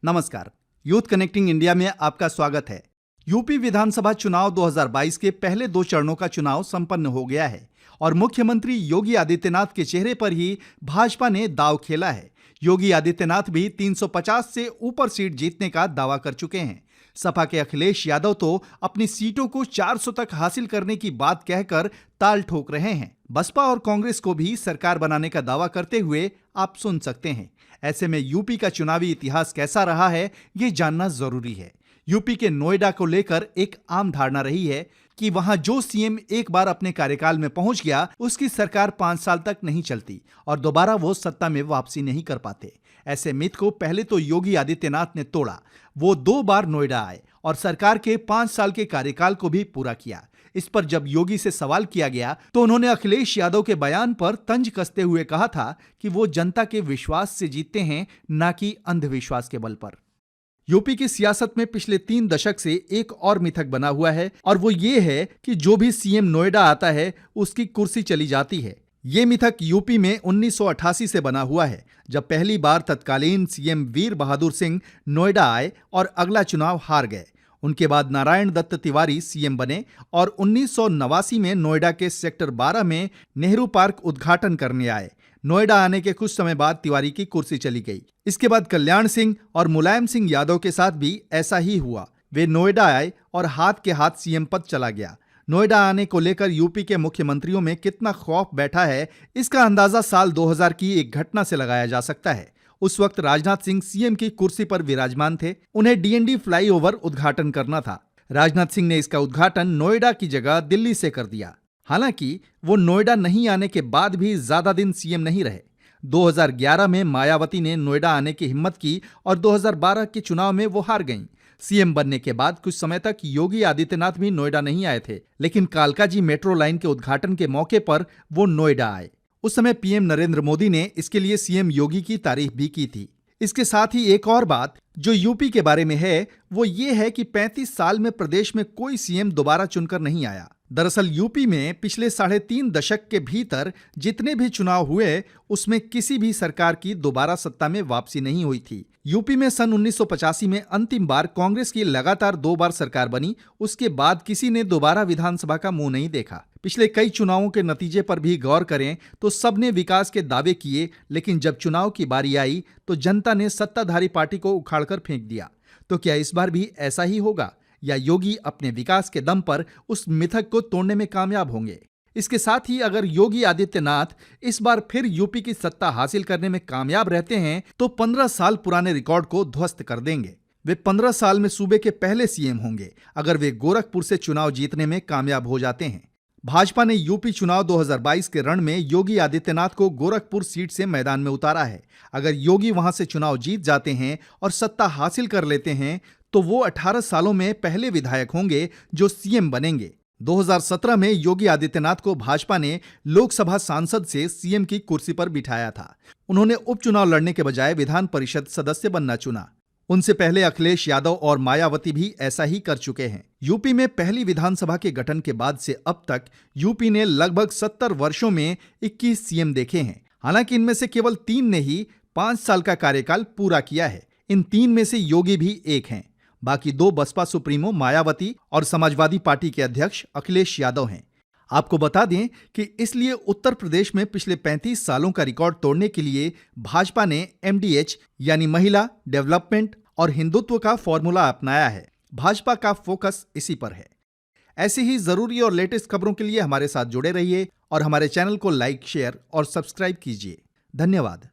नमस्कार, youth connecting India में आपका स्वागत है। यूपी विधानसभा चुनाव 2022 के पहले 2 चरणों का चुनाव संपन्न हो गया है और मुख्यमंत्री योगी आदित्यनाथ के चेहरे पर ही भाजपा ने दांव खेला है। योगी आदित्यनाथ भी 350 से ऊपर सीट जीतने का दावा कर चुके हैं। सपा के अखिलेश यादव तो अपनी सीटों को 400 तक हासिल करने की बात कहकर ताल ठोक रहे हैं। बसपा और कांग्रेस को भी सरकार बनाने का दावा करते हुए आप सुन सकते हैं। ऐसे में यूपी का चुनावी इतिहास कैसा रहा है, ये जानना जरूरी है। यूपी के नोएडा को लेकर एक आम धारणा रही है कि वहां जो सीएम एक बार अपने कार्यकाल में पहुंच गया, उसकी सरकार 5 साल तक नहीं चलती और दोबारा वो सत्ता में वापसी नहीं कर पाते। ऐसे मिथ को पहले तो योगी आदित्यनाथ ने तोड़ा। वो 2 बार नोएडा आए और सरकार के 5 साल के कार्यकाल को भी पूरा किया। इस पर जब योगी से सवाल किया गया तो उन्होंने अखिलेश यादव के बयान पर तंज कसते हुए कहा था कि वो जनता के विश्वास से जीतते हैं, ना कि अंधविश्वास के बल पर। यूपी की सियासत में पिछले 3 दशक से एक और मिथक बना हुआ है और वो ये है कि जो भी सीएम नोएडा आता है उसकी कुर्सी चली जाती है। ये मिथक यूपी में 1988 से बना हुआ है, जब पहली बार तत्कालीन सीएम वीर बहादुर सिंह नोएडा आए और अगला चुनाव हार गए। उनके बाद नारायण दत्त तिवारी सीएम बने और 1989 में नोएडा के सेक्टर 12 में नेहरू पार्क उद्घाटन करने आए। नोएडा आने के कुछ समय बाद तिवारी की कुर्सी चली गई। इसके बाद कल्याण सिंह और मुलायम सिंह यादव के साथ भी ऐसा ही हुआ। वे नोएडा आए और हाथ के हाथ सीएम पद चला गया। नोएडा आने को लेकर यूपी के मुख्यमंत्रियों में कितना खौफ बैठा है, इसका अंदाजा साल 2000 की एक घटना से लगाया जा सकता है। उस वक्त राजनाथ सिंह सीएम की कुर्सी पर विराजमान थे। उन्हें डीएनडी फ्लाईओवर उद्घाटन करना था। राजनाथ सिंह ने इसका उद्घाटन नोएडा की जगह दिल्ली से कर दिया। हालांकि वो नोएडा नहीं आने के बाद भी ज्यादा दिन सीएम नहीं रहे। 2011 में मायावती ने नोएडा आने की हिम्मत की और 2012 के चुनाव में वो हार गईं। सीएम बनने के बाद कुछ समय तक योगी आदित्यनाथ भी नोएडा नहीं आए थे, लेकिन कालकाजी मेट्रो लाइन के उद्घाटन के मौके पर वो नोएडा आए। उस समय पीएम नरेंद्र मोदी ने इसके लिए सीएम योगी की तारीफ भी की थी। इसके साथ ही एक और बात जो यूपी के बारे में है वो ये है कि 35 साल में प्रदेश में कोई सीएम दोबारा चुनकर नहीं आया। दरअसल यूपी में पिछले 3.5 दशक के भीतर जितने भी चुनाव हुए उसमें किसी भी सरकार की दोबारा सत्ता में वापसी नहीं हुई थी। यूपी में सन 1985 में अंतिम बार कांग्रेस की लगातार 2 बार सरकार बनी। उसके बाद किसी ने दोबारा विधानसभा का मुंह नहीं देखा। पिछले कई चुनावों के नतीजे पर भी गौर करें तो सबने विकास के दावे किए, लेकिन जब चुनाव की बारी आई तो जनता ने सत्ताधारी पार्टी को उखाड़कर फेंक दिया। तो क्या इस बार भी ऐसा ही होगा या योगी अपने विकास के दम पर उस मिथक को तोड़ने में कामयाब होंगे? इसके साथ ही अगर योगी आदित्यनाथ इस बार फिर यूपी की सत्ता हासिल करने में कामयाब रहते हैं तो 15 साल पुराने रिकॉर्ड को ध्वस्त कर देंगे। वे 15 साल में सूबे के पहले सीएम होंगे अगर वे गोरखपुर से चुनाव जीतने में कामयाब हो जाते हैं। भाजपा ने यूपी चुनाव 2022 के रण में योगी आदित्यनाथ को गोरखपुर सीट से मैदान में उतारा है। अगर योगी वहां से चुनाव जीत जाते हैं और सत्ता हासिल कर लेते हैं तो वो 18 सालों में पहले विधायक होंगे जो सीएम बनेंगे। 2017 में योगी आदित्यनाथ को भाजपा ने लोकसभा सांसद से सीएम की कुर्सी पर बिठाया था। उन्होंने उपचुनाव लड़ने के बजाय विधान परिषद सदस्य बनना चुना। उनसे पहले अखिलेश यादव और मायावती भी ऐसा ही कर चुके हैं। यूपी में पहली विधानसभा के गठन के बाद से अब तक यूपी ने लगभग 70 वर्षों में 21 सीएम देखे हैं। हालांकि इनमें से केवल 3 ने ही 5 साल का कार्यकाल पूरा किया है। इन 3 में से योगी भी एक हैं। बाकी 2 बसपा सुप्रीमो मायावती और समाजवादी पार्टी के अध्यक्ष अखिलेश यादव हैं। आपको बता दें कि इसलिए उत्तर प्रदेश में पिछले 35 सालों का रिकॉर्ड तोड़ने के लिए भाजपा ने MDH यानी महिला, डेवलपमेंट और हिंदुत्व का फॉर्मूला अपनाया है। भाजपा का फोकस इसी पर है। ऐसी ही जरूरी और लेटेस्ट खबरों के लिए हमारे साथ जुड़े रहिए और हमारे चैनल को लाइक, शेयर और सब्सक्राइब कीजिए। धन्यवाद।